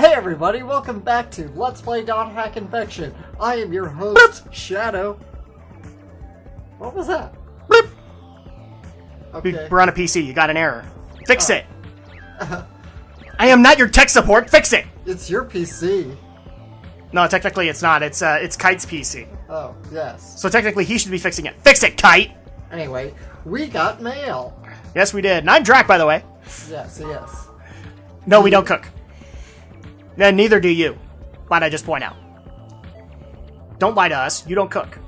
Hey everybody, welcome back to Let's Play Hack Infection. I am your host, Shadow. What was that? Bloop. Okay. We're on a PC, you got an error. Fix it! I am not your tech support, fix it! It's your PC. No, technically it's not, it's Kite's PC. Oh, yes. So technically he should be fixing it. Fix it, Kite! Anyway, we got mail. Yes, we did. And I'm Drak, by the way. Yes. No, we don't cook. And neither do you. Might I just point out. Don't lie to us, you don't cook.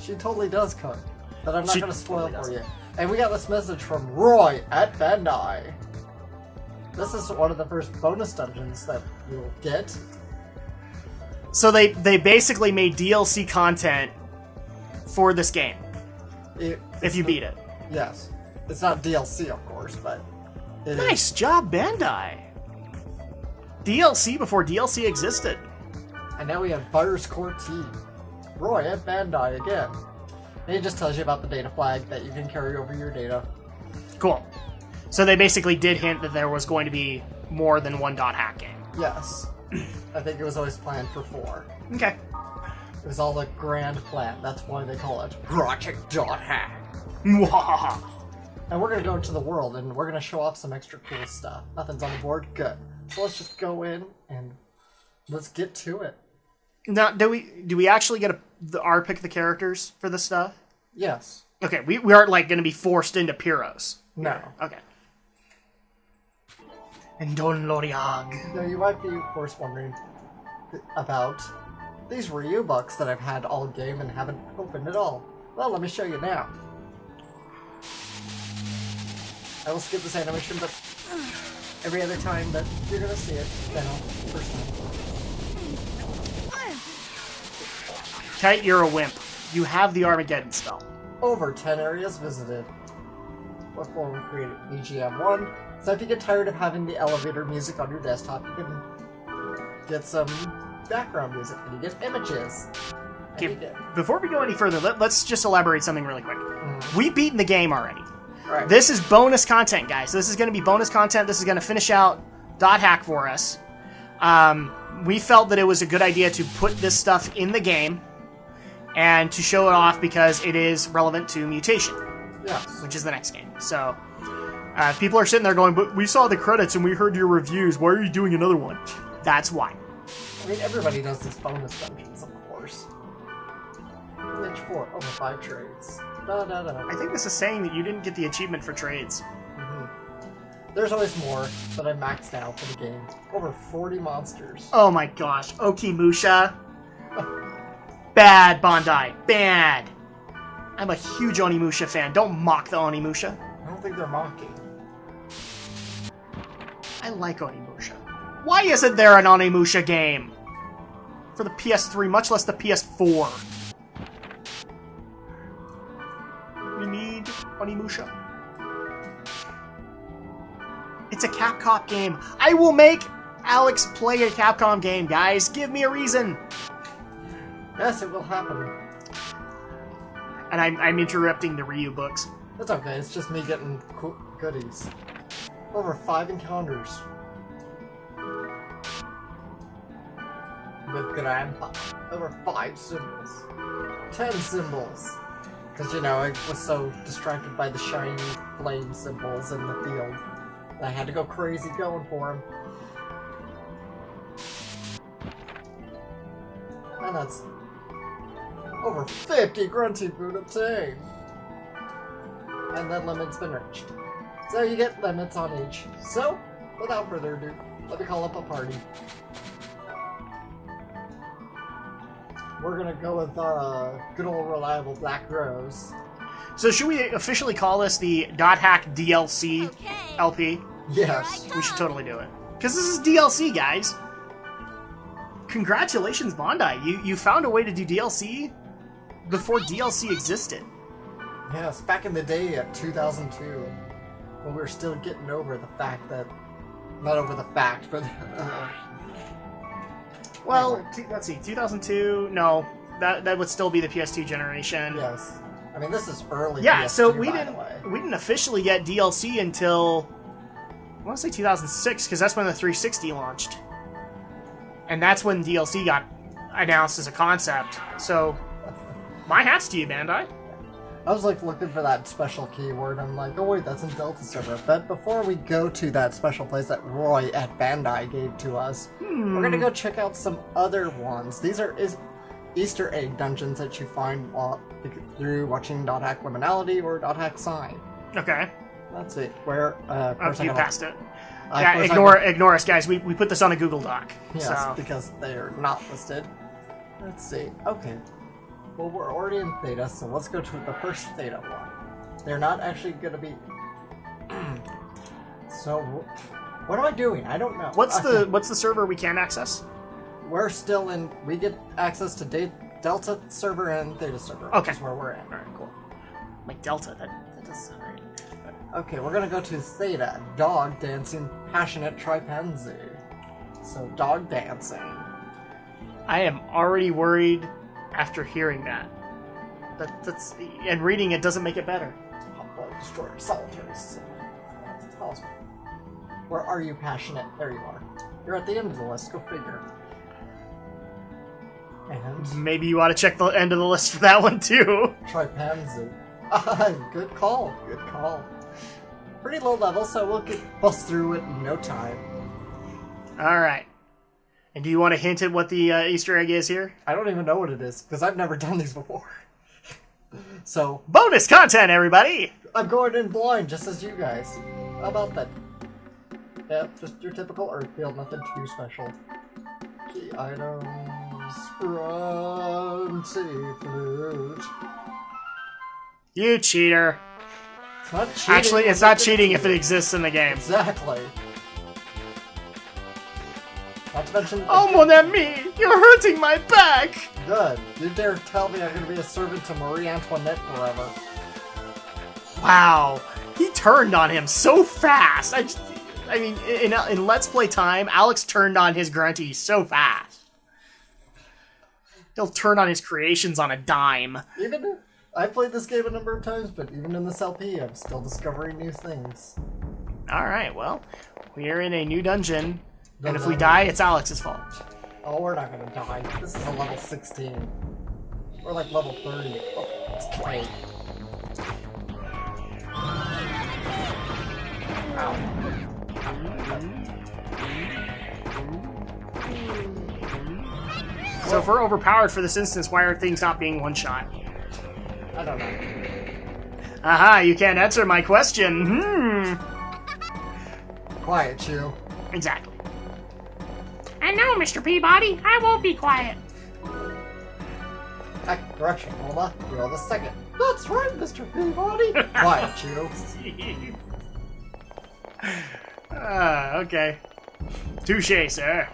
She totally does cook, but I'm not She going to spoil it for totally you. And we got this message from Roy at Bandai. This is one of the first bonus dungeons that you'll get. So they basically made DLC content for this game. If you beat it. Yes. It's not DLC, of course, but it Nice job, Bandai. DLC before DLC existed. And now we have Butter's Core Tea. Roy at Bandai again. And it just tells you about the data flag that you can carry over your data. Cool. So they basically did hint that there was going to be more than one .hack game. Yes. I think it was always planned for 4. Okay. It was all a grand plan. That's why they call it Project.hack. Mwahaha. And we're going to go into the world and we're going to show off some extra cool stuff. Nothing's on the board? Good. So let's just go in and let's get to it. Now, do we actually get our pick of the characters for this stuff? Yes. Okay, we aren't like going to be forced into Pyros. No. Okay. And Don Loriag. Now you might be, of course, wondering about these Ryu books that I've had all game and haven't opened at all. Well, let me show you now. I will skip this animation, but every other time that you're gonna see it, then I'll first time. Kite, you're a wimp. You have the Armageddon spell. Over 10 areas visited. What form we created? EGM1. So if you get tired of having the elevator music on your desktop, you can get some background music, and you get images. Okay, before we go any further, let's just elaborate something really quick. We've beaten the game already. Right. This is bonus content, guys. This is going to be bonus content. This is going to finish out .hack for us. We felt that it was a good idea to put this stuff in the game and to show it off because it is relevant to Mutation, Yes. which is the next game. So, if people are sitting there going, but we saw the credits and we heard your reviews, why are you doing another one? That's why. I mean, everybody does these bonus dungeons, of course. Niche 4, over 5 trades. I think this is saying that you didn't get the achievement for trades. There's always more, but I maxed out for the game. Over 40 monsters. Oh my gosh, Okimusha. Bad, Bandai. Bad. I'm a huge Onimusha fan. Don't mock the Onimusha. I don't think they're mocking. I like Onimusha. Why isn't there an Onimusha game? For the PS3, much less the PS4. We need Onimusha. It's a Capcom game. I will make Alex play a Capcom game, guys. Give me a reason. Yes, it will happen. And I'm interrupting the Ryu books. That's okay, it's just me getting goodies. Over 5 encounters. With Grandpa. Over 5 symbols. 10 symbols. Because, you know, I was so distracted by the shiny flame symbols in the field. I had to go crazy going for them. And that's over 50 grunty food obtained. And that limit's been reached. So you get limits on each. So, without further ado, let me call up a party. We're gonna go with good old reliable Black Rose. So should we officially call this the .hack DLC LP? Yes. We should totally do it. Because this is DLC, guys. Congratulations, Bandai. You found a way to do DLC before DLC existed. Yes, back in the day at 2002, when we were still getting over the fact that... Not over the fact, but... well, let's see, 2002, no. That would still be the PS2 generation. Yes. I mean, this is early Yeah, PS2, so by the way. we didn't officially get DLC until... I want to say 2006, because that's when the 360 launched. And that's when DLC got announced as a concept. So, my hat's to you, Bandai. I was like looking for that special keyword. I'm like, oh wait, that's in Delta server. But before we go to that special place that Roy at Bandai gave to us, we're gonna go check out some other ones. These are Easter egg dungeons that you find through watching .hack Liminality or .hack Sign. Okay. Let's see. Where? You passed it. Yeah, ignore us, guys. We put this on a Google Doc. Yes, so. because they're not listed. Let's see. Okay. Well, we're already in Theta, so let's go to the first Theta one. They're not actually going to be... So, what am I doing? I don't know. What's the server we can't access? We're still in... We get access to Delta server and Theta server, okay. Which is where we're at. Alright, cool. Like Delta, that doesn't sound right. Okay, we're gonna go to Theta. Dog dancing, passionate chimpanzee. So, dog dancing. I am already worried after hearing that. That's and reading it doesn't make it better. Hotboy destroyer, solitary. That's the tallest one. Where are you, passionate? There you are. You're at the end of the list. Go figure. And maybe you ought to check the end of the list for that one too. Chimpanzee. Good call. Good call. Pretty low level, so we'll bust through it in no time. Alright. And do you want to hint at what the Easter egg is here? I don't even know what it is, because I've never done these before. So... bonus content, everybody! I'm going in blind, just as you guys. How about that? Yeah, just your typical Earthfield, nothing too special. Key items from Seaflute. You cheater. It's not cheating. Actually, it's not cheating if it exists in the game. Exactly. Not to mention... Oh, mon ami! You're hurting my back! Good. You dare tell me I'm going to be a servant to Marie Antoinette forever. Wow. He turned on him so fast. I mean, in Let's Play time, Alex turned on his grunty so fast. He'll turn on his creations on a dime. I've played this game a number of times, but even in this LP, I'm still discovering new things. Alright, well, we are in a new dungeon, and if we die, it's Alex's fault. Oh, we're not gonna die. This is a level 16. We're like level 30. Oh, it's great. So if we're overpowered for this instance, why are things not being one-shot? I don't know. Aha, you can't answer my question. Quiet, you. Exactly. I know, Mr. Peabody. I won't be quiet. Correction, Wilma. You're the second. That's right, Mr. Peabody. Quiet, you. Okay. Touché, sir.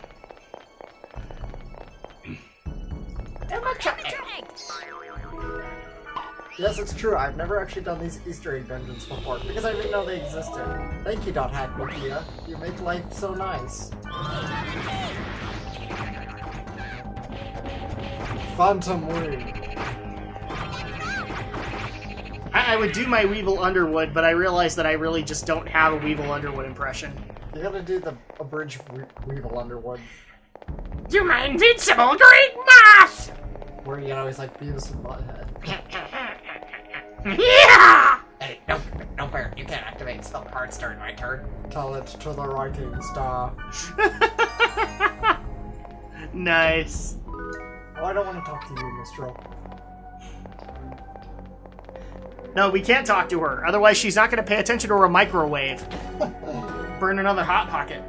Yes, it's true. I've never actually done these Easter egg dungeons before because I didn't know they existed. Thank you, .hack Nokia. You make life so nice. Phantom Wing. I would do my Weevil Underwood, but I realized that I really just don't have a Weevil Underwood impression. You gotta do the abridged Weevil Underwood. Do my invincible great moth! Where, you know, he's like Beavis and Butthead. Yeah! Hey, no fair. You can't activate spell cards during my turn. Tell it to the writing star. Nice. Oh, I don't want to talk to you, Mistral. No, we can't talk to her. Otherwise, she's not going to pay attention to her microwave. Burn another Hot Pocket.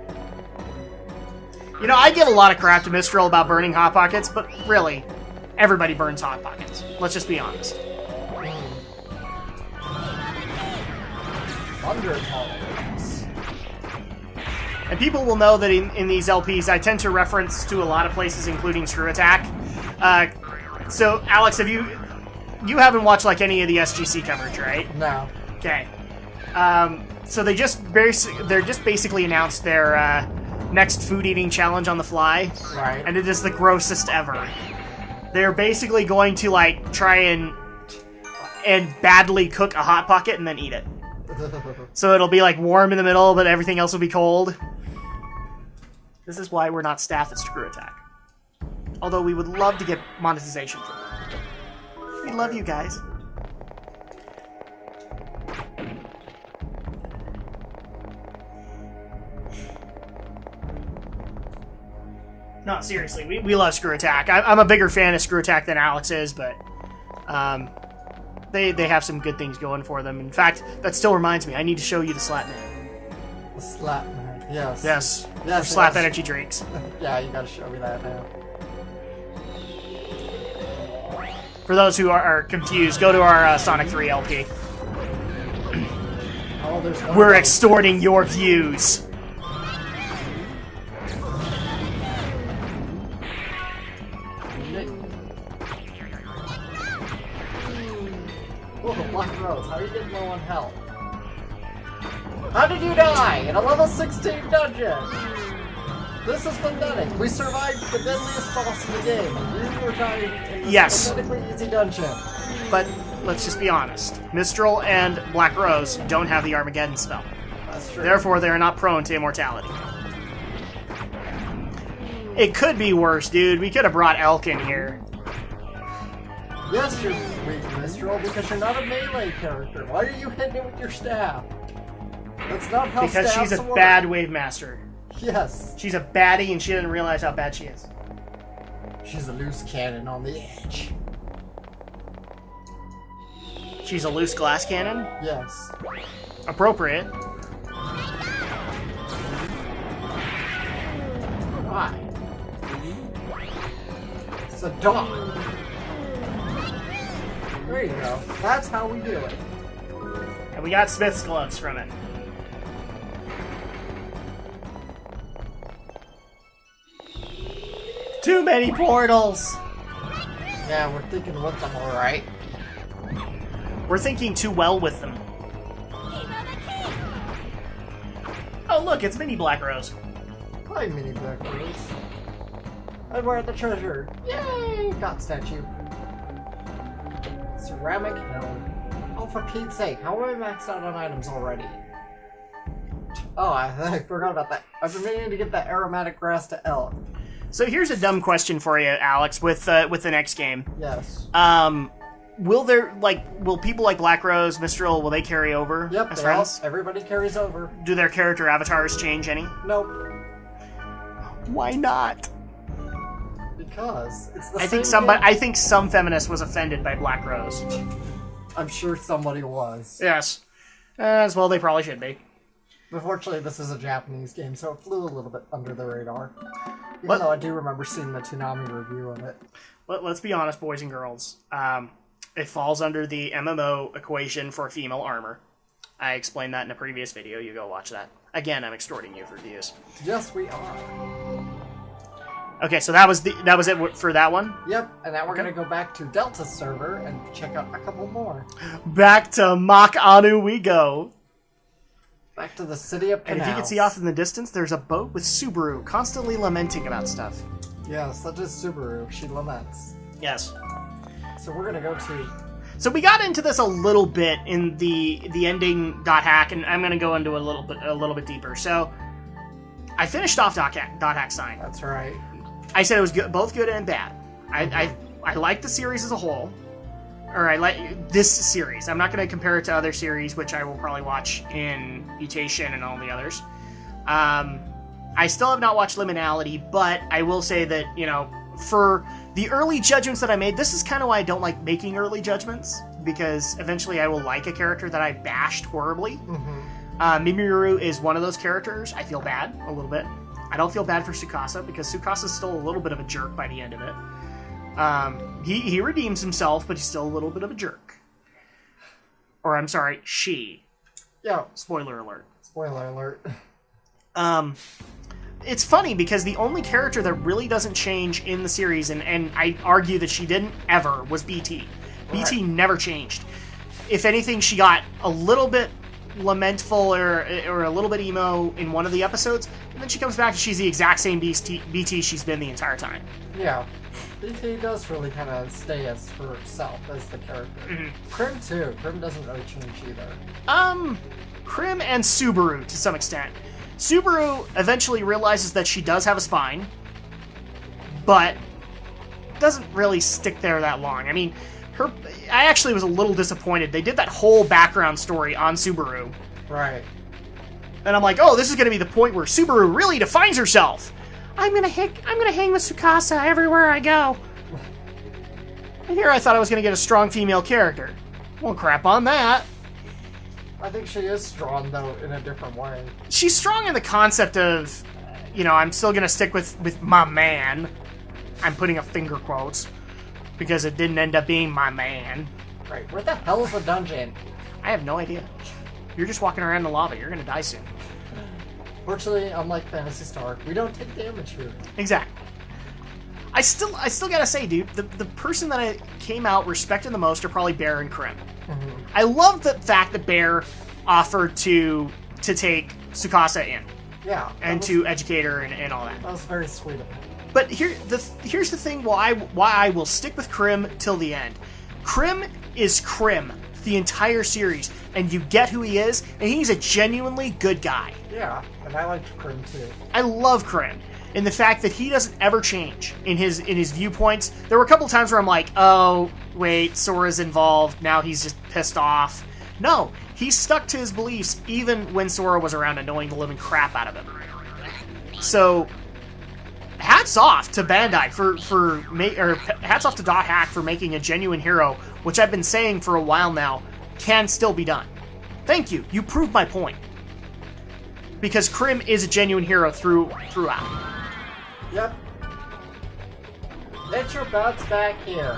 You know, I give a lot of crap to Mistral about burning Hot Pockets, but really, everybody burns Hot Pockets. Let's just be honest. Thunder Tolerance. And people will know that in these LPs, I tend to reference to a lot of places, including Screw Attack. So, Alex, you haven't watched like any of the SGC coverage, right? No. Okay. So they're just basically announced their next food eating challenge on the fly. Right. And it is the grossest ever. They're basically going to like try and badly cook a Hot Pocket and then eat it. So it'll be like warm in the middle, but everything else will be cold. This is why we're not staff at Screw Attack. Although we would love to get monetization for that. We love you guys. No, seriously, we love Screw Attack. I'm a bigger fan of Screw Attack than Alex is, but they have some good things going for them. In fact, that still reminds me, I need to show you the Slap Man. The Slap Man, yes. Yes, yes Slap energy drinks. Yeah, you gotta show me that now. For those who are confused, go to our Sonic 3 LP. Oh, there's one We're extorting your views. Oh, the Black Rose. How are you getting low on health? How did you die in a level 16 dungeon? This is pathetic. We survived the deadliest boss in the game. You were dying in this pathetically easy dungeon. But let's just be honest. Mistral and Black Rose don't have the Armageddon spell. That's true. Therefore, they are not prone to immortality. It could be worse, dude. We could have brought Elk in here. Yes, you're weak, Mistral, because you're not a melee character. Why are you hitting it with your staff? That's not how because staffs she's a work. bad wave master. Yes. She's a baddie and she doesn't realize how bad she is. She's a loose cannon on the edge. She's a loose glass cannon? Yes. Appropriate. Why? It's a dog. There you go. That's how we do it. And we got Smith's gloves from it. Too many portals! Yeah, we're thinking with them, alright. We're thinking too well with them. Oh look, it's Mini Black Rose. Hi, Mini Black Rose. And we're at the treasure. Yay! Got statue. Ceramic helm. Oh, for Pete's sake, how am I maxed out on items already? Oh, I forgot about that. I've been meaning to get that aromatic grass to elk. So here's a dumb question for you, Alex, with the next game. Yes. Will people like Black Rose, Mistral, will they carry over Yep, as friends? everybody carries over. Do their character avatars change any? Nope. Why not? Because it's the I same think game. I think some feminist was offended by Black Rose. I'm sure somebody was. Yes. As well, they probably should be. Unfortunately, this is a Japanese game, so it flew a little bit under the radar. Even though I do remember seeing the Toonami review of it. Let's be honest, boys and girls. It falls under the MMO equation for female armor. I explained that in a previous video. You go watch that. Again, I'm extorting you for views. Yes, we are. Okay, so that was it for that one. Yep, and now we're gonna go back to Delta's server and check out a couple more. Back to Mach Anu we go. Back to the city of Canals. And if you can see off in the distance, there's a boat with Subaru constantly lamenting about stuff. Yes, that is Subaru. She laments. Yes. So we're gonna go to. So we got into this a little bit in the ending .hack, and I'm gonna go into a little bit deeper. So I finished off .hack Sign. That's right. I said it was good, both good and bad. I like the series as a whole, or I like this series. I'm not going to compare it to other series, which I will probably watch in Mutation and all the others. I still have not watched Liminality, but I will say that, for the early judgments that I made, this is kind of why I don't like making early judgments, because eventually I will like a character that I bashed horribly. Mm-hmm. Mimiru is one of those characters. I feel bad a little bit. I don't feel bad for Tsukasa, because Tsukasa's still a little bit of a jerk by the end of it. He redeems himself, but he's still a little bit of a jerk. Or, I'm sorry, she. Yeah. Spoiler alert. Spoiler alert. It's funny, because the only character that really doesn't change in the series, and I argue that she didn't ever, was BT. Right. BT never changed. If anything, she got a little bit lamentful or a little bit emo in one of the episodes, and then she comes back and she's the exact same BT she's been the entire time. Yeah. BT does really kind of stay as herself as the character. Mm-hmm. Crim too. Crim doesn't really change either. Crim and Subaru to some extent. Subaru eventually realizes that she does have a spine, but doesn't really stick there that long. I mean, I actually was a little disappointed. They did that whole background story on Subaru. Right. And I'm like, oh, this is going to be the point where Subaru really defines herself. I'm gonna hang with Tsukasa everywhere I go. And here I thought I was going to get a strong female character. Well, crap on that. I think she is strong, though, in a different way. She's strong in the concept of, I'm still going to stick with my man. I'm putting a finger quotes, because it didn't end up being my man. Right, where the hell is the dungeon? I have no idea. You're just walking around in the lava. You're going to die soon. Fortunately, unlike Phantasy Star, we don't take damage here. Exactly. I still gotta say, dude, the person that I came out respecting the most are probably Bear and Krim. Mm-hmm. I love the fact that Bear offered to take Tsukasa in. Yeah. And to educate her and all that. That was very sweet of him. But here's the thing why I will stick with Krim till the end. Krim is Krim the entire series, and you get who he is, and he's a genuinely good guy. Yeah, and I liked Krim too. I love Krim. In the fact that he doesn't ever change in his viewpoints. There were a couple times where I'm like, oh, wait, Sora's involved, now he's just pissed off. No, he stuck to his beliefs even when Sora was around annoying the living crap out of him. So, hats off to Bandai hats off to Dot Hack for making a genuine hero, which I've been saying for a while now, can still be done. Thank you, you proved my point. Because Krim is a genuine hero throughout. Yep. Let your butts back here.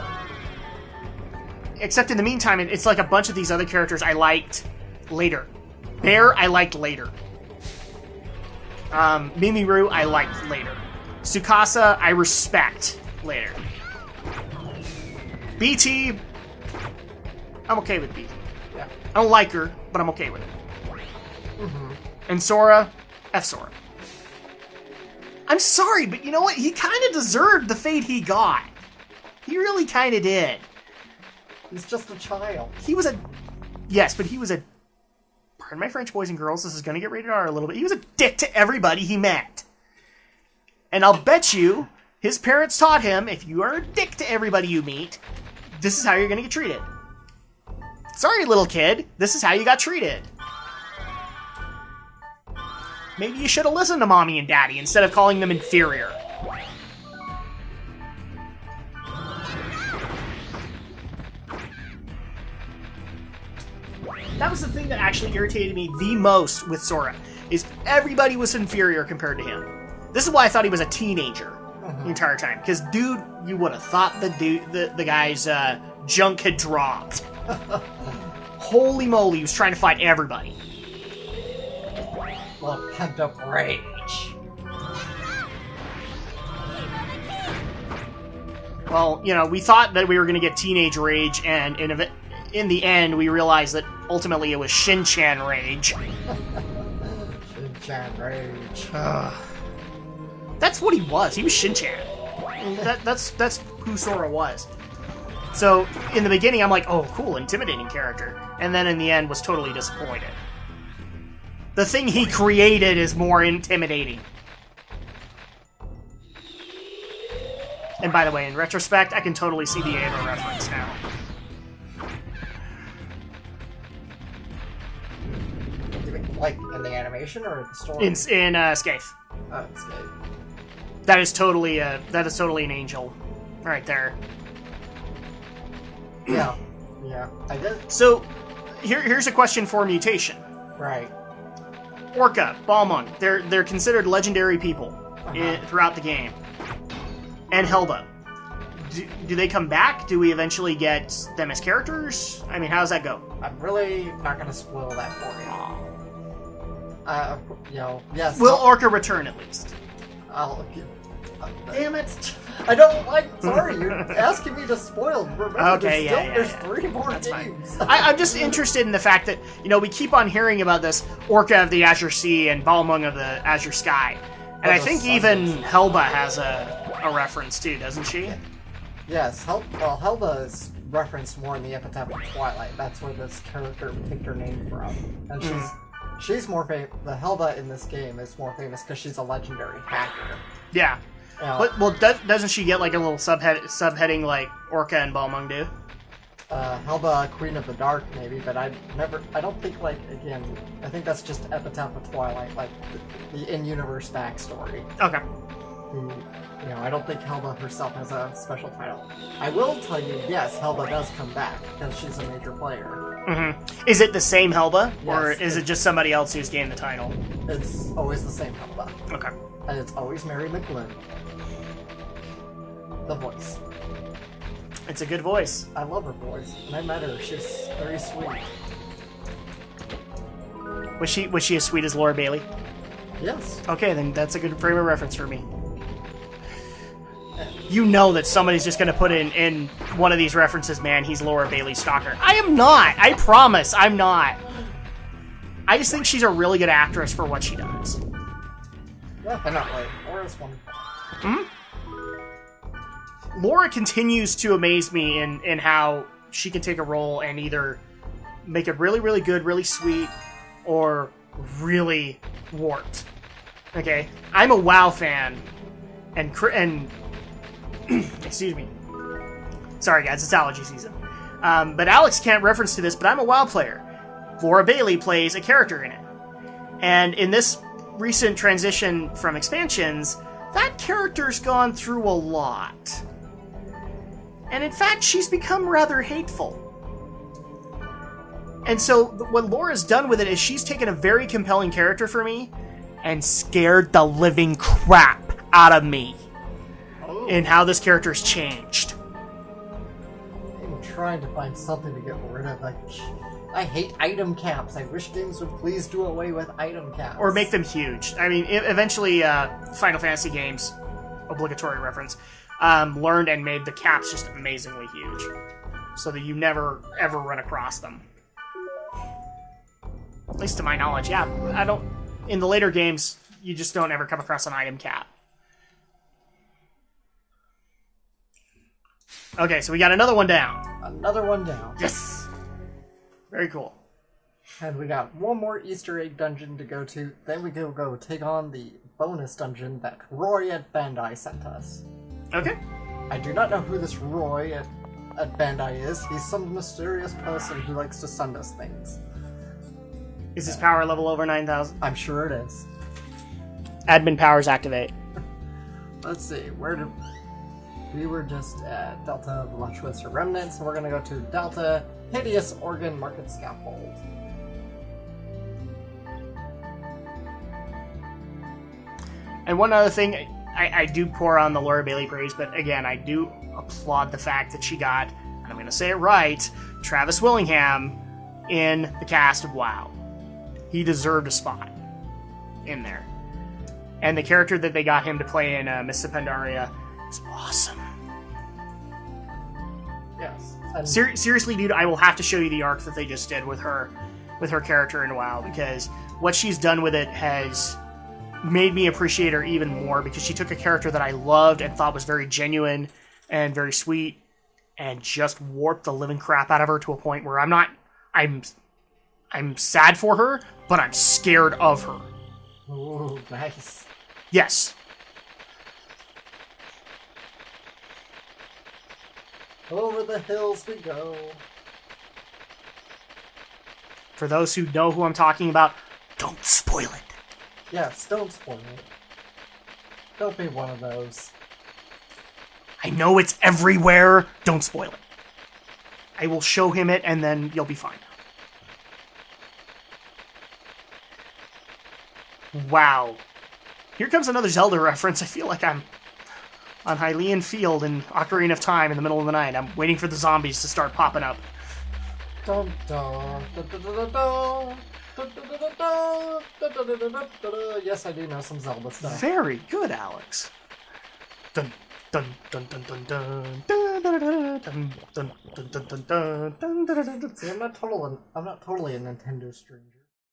Except in the meantime, it's like a bunch of these other characters I liked later. Bear, I liked later. Mimiru, I liked later. Tsukasa, I respect later. BT, I'm okay with BT. Yeah. I don't like her, but I'm okay with it. Mm-hmm. And Sora, F Sora. I'm sorry, but you know what? He kind of deserved the fate he got. He really kind of did. He's just a child. He was a... Yes, but he was a... Pardon my French, boys and girls, this is going to get rated R a little bit. He was a dick to everybody he met. And I'll bet you, his parents taught him, if you are a dick to everybody you meet, this is how you're going to get treated. Sorry, little kid, this is how you got treated. Maybe you should have listened to Mommy and Daddy instead of calling them inferior. That was the thing that actually irritated me the most with Sora, is everybody was inferior compared to him. This is why I thought he was a teenager the entire time. Because, dude, you would have thought the guy's junk had dropped. Holy moly, he was trying to fight everybody. Well, pent up rage. Well, we thought that we were going to get teenage rage, and in the end, we realized that ultimately it was Shin-Chan rage. Shin-Chan rage. That's what he was. He was Shin-Chan. That's who Sora was. So, in the beginning, I'm like, oh, cool, intimidating character. And then in the end, was totally disappointed. The thing he created is more intimidating. And by the way, in retrospect, I can totally see the Ava reference now. Like, in the animation or the story? In Scaife. Oh, it's Scaife. That is totally an angel, right there. Yeah, I did. So, here's a question for Mutation. Right. Orca, Balmung, they're considered legendary people throughout the game. And Helba. Do they come back? Do we eventually get them as characters? I mean, how does that go? I'm really not going to spoil that for you. Yes. Will Orca return at least? Damn it! I don't like. Sorry, you're asking me to spoil. Remember, Okay, there's 3 more games. I'm just interested in the fact that we keep on hearing about this Orca of the Azure Sea and Balmung of the Azure Sky, and I think even Helba has a reference too, doesn't she? Yes, Helba is referenced more in the Epitaph of Twilight. That's where this character picked her name from, and she's more famous. The Helba in this game is more famous because she's a legendary hacker. Yeah. Well, doesn't she get like a little subheading like Orca and Balmung do? Helba, Queen of the Dark, maybe, but I don't think, like, again, I think that's just Epitaph of Twilight, like, the in-universe backstory. Okay. I don't think Helba herself has a special title. I will tell you, yes, Helba does come back, because she's a major player. Mm-hmm. Is it the same Helba, or Yes, is it just somebody else who's gained the title? It's always the same Helba. Okay. And it's always Mary McGlynn. The voice. It's a good voice. I love her voice. And I met her. She's very sweet. Was she as sweet as Laura Bailey? Yes. Okay, then that's a good frame of reference for me. You know that somebody's just going to put in one of these references, man, he's Laura Bailey's stalker. I am not. I promise, I'm not. I just think she's a really good actress for what she does. Definitely. Laura's one. Hmm? Laura continues to amaze me in how she can take a role and either make it really, really good, really sweet, or really warped. Okay? I'm a WoW fan, and excuse me. Sorry, guys, it's allergy season. But Alex can't reference to this, but I'm a WoW player. Laura Bailey plays a character in it. And in this recent transition from expansions, that character's gone through a lot. And in fact, she's become rather hateful. And so what Laura's done with it is she's taken a very compelling character for me and scared the living crap out of me in how this character's changed. I'm trying to find something to get rid of. I hate item caps. I wish games would please do away with item caps. Or make them huge. I mean, eventually, Final Fantasy games, obligatory reference, learned and made the caps just amazingly huge. So that you never, ever run across them. At least to my knowledge, yeah. I don't... In the later games, you just don't ever come across an item cap. Okay, so we got another one down. Another one down. Yes! Very cool. And we got one more Easter egg dungeon to go to. Then we go take on the bonus dungeon that Roy at Bandai sent us. Okay. I do not know who this Roy at Bandai is. He's some mysterious person who likes to send us things. Is his power level over 9,000? I'm sure it is. Admin powers activate. Let's see, we were just at Delta Voluptuous Remnant, so we're gonna go to Delta Hideous Organ Market Scaffold. And one other thing, I do pour on the Laura Bailey praise, but again, I do applaud the fact that she got, and I'm gonna say it right, Travis Willingham in the cast of WoW. He deserved a spot in there. And the character that they got him to play in Miss Pandaria is awesome. Yes. Seriously, dude, I will have to show you the arc that they just did with her character in WoW, because what she's done with it has made me appreciate her even more, because she took a character that I loved and thought was very genuine and very sweet and just warped the living crap out of her to a point where I'm sad for her, but I'm scared of her. Ooh, nice. Yes. Over the hills we go. For those who know who I'm talking about, don't spoil it. Yes, don't spoil it. Don't be one of those. I know it's everywhere. Don't spoil it. I will show him it, and then you'll be fine. Wow. Here comes another Zelda reference. I feel like I'm on Hylian Field in Ocarina of Time in the middle of the night. I'm waiting for the zombies to start popping up. Dun, dun, dun, dun, dun, dun, dun, dun, dun, dun, dun, dun. Yes, I do know some Zelda stuff. Very good, Alex. Dun dun dun dun dun dun dun dun dun dun dun dun dun dun dun. See, I'm not totally a Nintendo stranger.